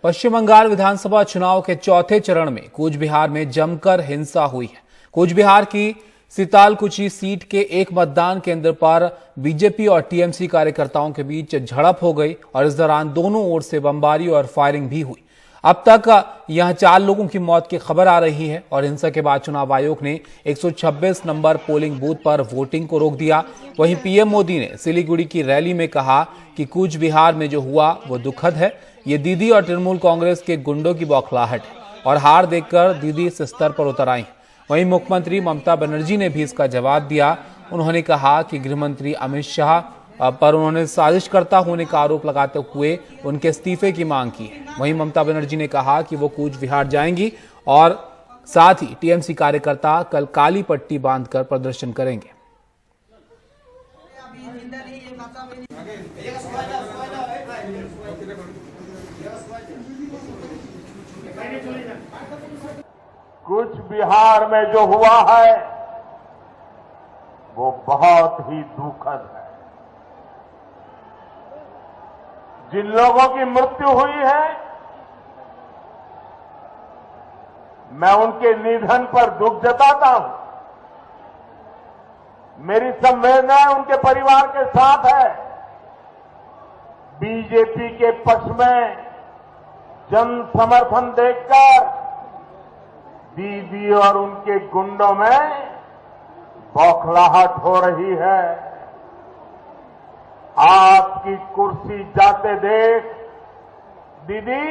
पश्चिम बंगाल विधानसभा चुनाव के चौथे चरण में कूच बिहार में जमकर हिंसा हुई है। कूच बिहार की सितालकुची सीट के एक मतदान केंद्र पर बीजेपी और टीएमसी कार्यकर्ताओं के बीच झड़प हो गई और इस दौरान दोनों ओर से बमबारी और फायरिंग भी हुई। अब तक यहां 4 लोगों की मौत की खबर आ रही है और हिंसा के बाद चुनाव आयोग ने 126 नंबर पोलिंग बूथ पर वोटिंग को रोक दिया। वहीं पीएम मोदी ने सिलीगुड़ी की रैली में कहा कि कूच बिहार में जो हुआ वो दुखद है। ये दीदी और तृणमूल कांग्रेस के गुंडों की बौखलाहट है और हार देखकर दीदी इस स्तर पर उतर आई। वहीं मुख्यमंत्री ममता बनर्जी ने भी इसका जवाब दिया। उन्होंने कहा कि गृहमंत्री अमित शाह पर उन्होंने साजिश करता होने का आरोप लगाते हुए उनके इस्तीफे की मांग की है। वहीं ममता बनर्जी ने कहा कि वो कूच बिहार जाएंगी और साथ ही टीएमसी कार्यकर्ता कल काली पट्टी बांधकर प्रदर्शन करेंगे। कूच बिहार में जो हुआ है वो बहुत ही दुखद है। जिन लोगों की मृत्यु हुई है मैं उनके निधन पर दुख जताता हूं। मेरी संवेदना उनके परिवार के साथ है। बीजेपी के पक्ष में जन समर्थन देखकर दीदी और उनके गुंडों में बौखलाहट हो रही है। आपकी कुर्सी जाते देख दीदी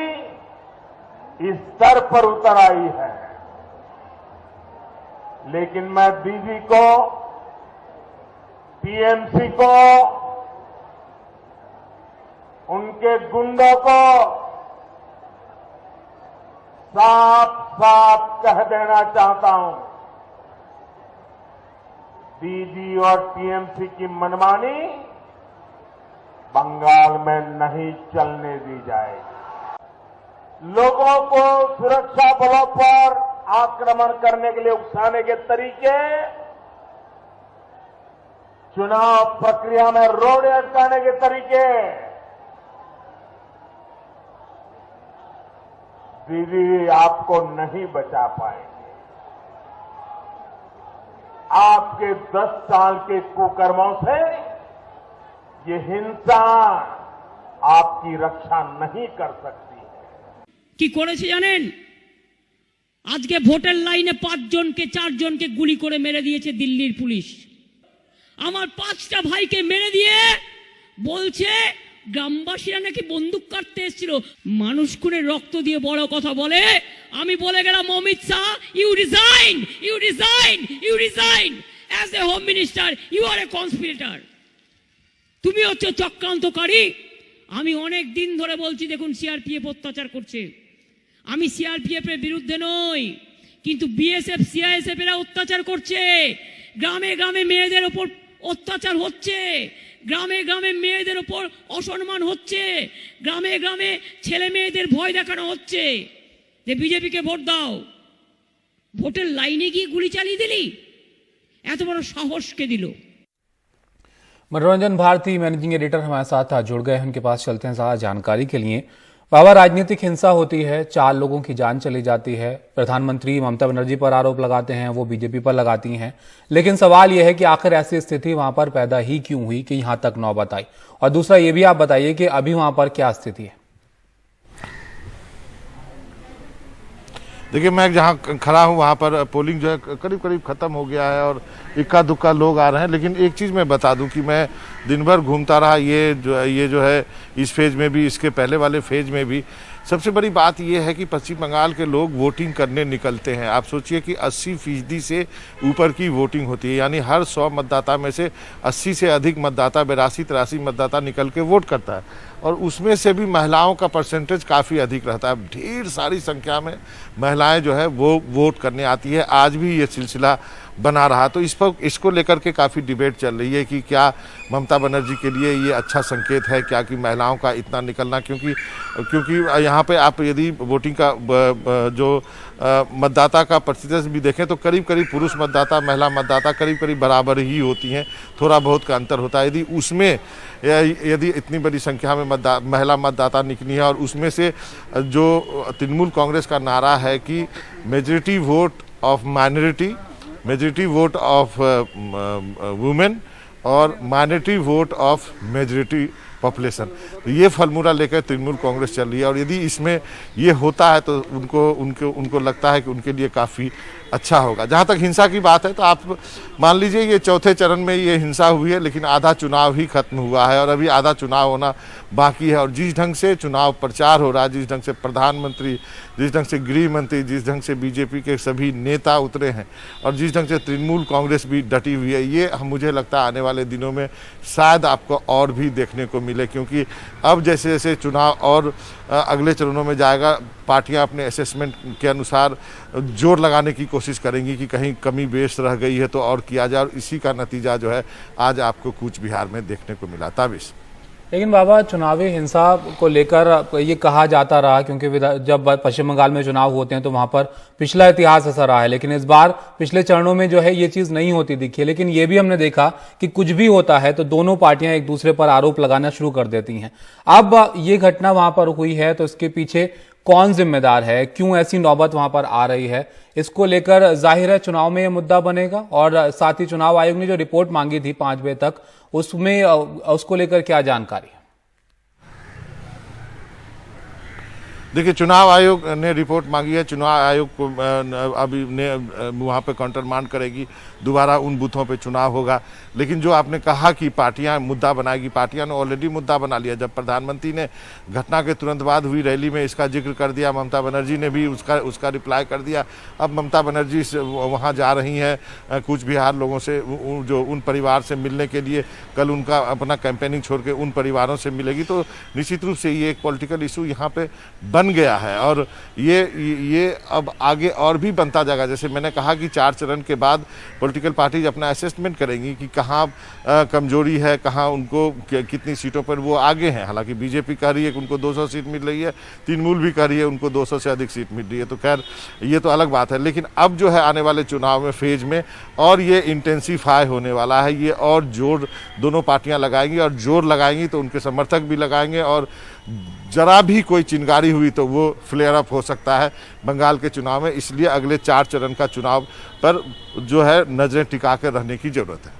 इस स्तर पर उतर आई है। लेकिन मैं दीदी को, टीएमसी को, उनके गुंडों को साफ साफ कह देना चाहता हूं, दीदी और टीएमसी की मनमानी बंगाल में नहीं चलने दी जाएगी। लोगों को सुरक्षा बलों पर आक्रमण करने के लिए उकसाने के तरीके, चुनाव प्रक्रिया में रोड़े अटकाने के तरीके दीदी आपको नहीं बचा पाएंगे। आपके 10 साल के कुकर्मों से ये हिंसा आपकी रक्षा नहीं कर सकती है। কি করেছে জানেন? আজকে ভোটের লাইনে 5 জনকে 4 জনকে গুলি করে মেরে দিয়েছে দিল্লির পুলিশ। আমার 5টা ভাইকে মেরে দিয়ে বলছে গ্রামবাসীরা নাকি বন্দুক কাটতে এসেছিল। মানুষ খুনে রক্ত দিয়ে বড় কথা বলে। আমি বলে গেলাম Amit Shah, you resign, you resign, you resign as a home minister. You are a conspirator. তুমি হচ্ছে চক্রান্তকারী। আমি অনেক দিন ধরে বলছি দেখুন সিআরপিএফ অত্যাচার করছে। আমি সিআরপিএফ এর বিরুদ্ধে নই, কিন্তু বিএসএফ সিআইএসএফ এরা অত্যাচার করছে। গ্রামে গ্রামে মেয়েদের উপর অত্যাচার হচ্ছে, গ্রামে গ্রামে মেয়েদের উপর অসম্মান হচ্ছে, গ্রামে গ্রামে ছেলে মেয়েদের ভয় দেখানো হচ্ছে যে বিজেপিকে ভোট দাও। ভোটের লাইনে গিয়ে গুলি চালিয়ে দিলি, এত বড় সাহস কে দিল? मनोरंजन भारती मैनेजिंग एडिटर हमारे साथ जुड़ गए हैं, उनके पास चलते हैं ज्यादा जानकारी के लिए। बाबा, राजनीतिक हिंसा होती है, 4 लोगों की जान चली जाती है, प्रधानमंत्री ममता बनर्जी पर आरोप लगाते हैं, वो बीजेपी पर लगाती हैं, लेकिन सवाल यह है कि आखिर ऐसी स्थिति वहां पर पैदा ही क्यों हुई कि यहां तक नौबत आई? और दूसरा ये भी आप बताइए कि अभी वहां पर क्या स्थिति है? देखिए, मैं जहाँ खड़ा हूँ वहाँ पर पोलिंग जो है करीब करीब ख़त्म हो गया है और इक्का दुक्का लोग आ रहे हैं। लेकिन एक चीज़ मैं बता दूं कि मैं दिन भर घूमता रहा, ये जो है इस फेज़ में भी, इसके पहले वाले फेज़ में भी। सबसे बड़ी बात यह है कि पश्चिम बंगाल के लोग वोटिंग करने निकलते हैं। आप सोचिए कि 80% से ऊपर की वोटिंग होती है, यानी हर 100 मतदाता में से 80 से अधिक मतदाता, 82-83 मतदाता निकल के वोट करता है। और उसमें से भी महिलाओं का परसेंटेज काफ़ी अधिक रहता है। ढेर सारी संख्या में महिलाएं जो है वो वोट करने आती है। आज भी ये सिलसिला बना रहा, तो इसको लेकर के काफ़ी डिबेट चल रही है कि क्या ममता बनर्जी के लिए ये अच्छा संकेत है क्या कि महिलाओं का इतना निकलना, क्योंकि यहाँ पे आप यदि वोटिंग का जो मतदाता का प्रतिशत भी देखें तो करीब करीब पुरुष मतदाता महिला मतदाता करीब करीब बराबर ही होती हैं, थोड़ा बहुत का अंतर होता है। यदि उसमें यदि इतनी बड़ी संख्या में महिला मतदाता निकली है और उसमें से जो तृणमूल कांग्रेस का नारा है कि majority vote of minority, majority vote of women और minority vote of majority population, तो ये फॉर्मूला लेकर तृणमूल कांग्रेस चल रही है। और यदि इसमें ये होता है तो उनको लगता है कि उनके लिए काफ़ी अच्छा होगा। जहाँ तक हिंसा की बात है तो आप मान लीजिए ये चौथे चरण में ये हिंसा हुई है, लेकिन आधा चुनाव ही खत्म हुआ है और अभी आधा चुनाव होना बाकी है। और जिस ढंग से चुनाव प्रचार हो रहा है, जिस ढंग से प्रधानमंत्री, जिस ढंग से गृह मंत्री, जिस ढंग से बीजेपी के सभी नेता उतरे हैं और जिस ढंग से तृणमूल कांग्रेस भी डटी हुई है, ये मुझे लगता है आने वाले दिनों में शायद आपको और भी देखने को मिले, क्योंकि अब जैसे जैसे चुनाव और अगले चरणों में जाएगा, पार्टियां अपने असेसमेंट के अनुसार जोर लगाने की कोशिश करेंगी कि कहीं कमी बेश रह गई है तो और किया जाए, और इसी का नतीजा जो है आज आपको कूच बिहार में देखने को मिला। ताबिश। लेकिन बाबा, चुनावी हिंसा को लेकर ये कहा जाता रहा, क्योंकि जब पश्चिम बंगाल में चुनाव होते हैं तो वहां पर पिछला इतिहास ऐसा रहा है, लेकिन इस बार पिछले चरणों में जो है ये चीज नहीं होती दिखी है। लेकिन ये भी हमने देखा कि कुछ भी होता है तो दोनों पार्टियां एक दूसरे पर आरोप लगाना शुरू कर देती हैं। अब ये घटना वहां पर हुई है तो इसके पीछे कौन जिम्मेदार है, क्यों ऐसी नौबत वहां पर आ रही है, इसको लेकर जाहिर है चुनाव में यह मुद्दा बनेगा। और साथ ही चुनाव आयोग ने जो रिपोर्ट मांगी थी 5 बजे तक, उसमें उसको लेकर क्या जानकारी है? देखिए, चुनाव आयोग ने रिपोर्ट मांगी है। चुनाव आयोग को अभी ने वहाँ पे काउंटर मांड करेगी, दोबारा उन बूथों पे चुनाव होगा। लेकिन जो आपने कहा कि पार्टियां मुद्दा बनाएगी, पार्टियां ने ऑलरेडी मुद्दा बना लिया। जब प्रधानमंत्री ने घटना के तुरंत बाद हुई रैली में इसका जिक्र कर दिया, ममता बनर्जी ने भी उसका रिप्लाई कर दिया। अब ममता बनर्जी वहाँ जा रही हैं कूच बिहार लोगों से, जो उन परिवार से मिलने के लिए, कल उनका अपना कैंपेनिंग छोड़ के उन परिवारों से मिलेगी। तो निश्चित रूप से ये एक पॉलिटिकल इशू यहाँ पे बन गया है और ये अब आगे और भी बनता जाएगा। जैसे मैंने कहा कि 4 चरण के बाद पॉलिटिकल पार्टीज अपना असेसमेंट करेंगी कि कहाँ कमजोरी है, कहाँ उनको कितनी सीटों पर वो आगे हैं। हालांकि बीजेपी कह रही है कि उनको 200 सीट मिल रही है, तृणमूल भी कह रही है उनको 200 से अधिक सीट मिल रही है, तो खैर ये तो अलग बात है। लेकिन अब जो है आने वाले चुनाव में फेज में और ये इंटेंसीफाई होने वाला है, ये और जोर दोनों पार्टियां लगाएंगी और जोर लगाएंगी तो उनके समर्थक भी लगाएंगे और जरा भी कोई चिंगारी हुई तो वो फ्लेयर अप हो सकता है बंगाल के चुनाव में। इसलिए अगले 4 चरण का चुनाव पर जो है नजरें टिका कर रहने की जरूरत है।